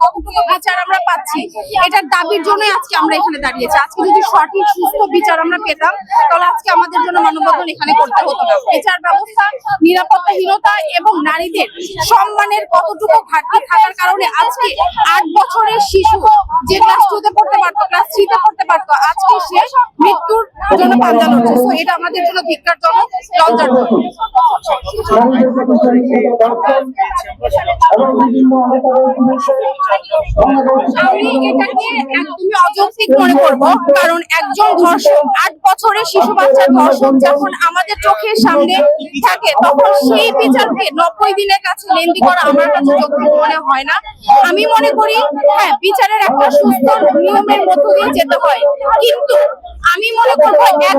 কতটুকু বিচার আমরা পাচ্ছি, এটার দাবির জন্য আজকে আমরা এখানে দাঁড়িয়েছি। আজকে যদি সঠিক সুস্থ বিচার আমরা পেতাম, তাহলে আজকে আমাদের জন্য মানববন্ধন এখানে করতে হতো না। বিচার ব্যবস্থা নিরাপত্তাহীনতা এবং নারীদের সম্মানের কতটুকু ঘাটতি থাকার কারণে আজকে 8 বছরের শিশু যে ক্লাস 2 তে পড়তে পারতো, ক্লাস 3 তে পড়তে পারতো, আজকে সে মৃত্যুর জন্য পাঞ্জা লড়ছে। তো এটা আমাদের জন্য ধিক্কারজনক, লজ্জাজনক। আমি এটাকে একদমই অযৌক্তিক মনে করব, কারণ একজন ধর্ষক 8 বছরের শিশু বাচ্চার ধর্ষক যখন আমাদের চোখের সামনে থাকে, তখন সেই বিচারকে 90 দিনের কাছে লেন্দি করা আমার কাছে যৌক্তিক মনে হয় না। আমি মনে করি হ্যাঁ, বিচারের একটা সুস্থ নিয়মের মধ্য দিয়ে যেতে হয়, কিন্তু আমি মনে করবো একজন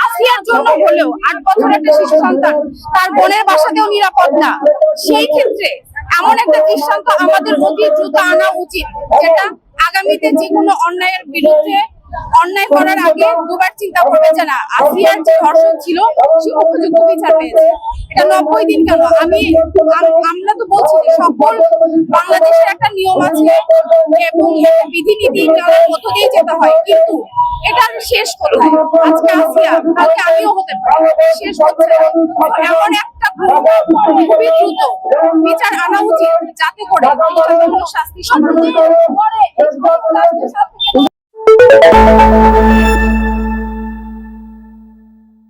আসিয়ার জন্য হলেও 8 বছরের একটা শিশু সন্তান তার বোনের বাসাতেও নিরাপদ না। সেই ক্ষেত্রে এমন একটা দৃষ্টান্ত আমাদের অতি দ্রুত আনা উচিত, যেটা আগামীতে যে কোনো অন্যায়ের বিরুদ্ধে অন্যায় করার আগে দুবার চিন্তা করবে যে না, আসিয়ার যে ধর্ষক ছিল সে উপযুক্ত বিচার পেয়েছে। এটা 90 দিন কেন? আমরা তো বলছি যে সকল বাংলাদেশের একটা নিয়ম আছে এবং বিধিনীতি মধ্য দিয়ে যেতে হয়, কিন্তু এটার শেষ কোথায়? আজকে আসিয়া, কালকে আমিও হতে পারি, শেষ হচ্ছে এমন একটা খুবই দ্রুত বিচার আনা উচিত, যাতে করে শাস্তি সবার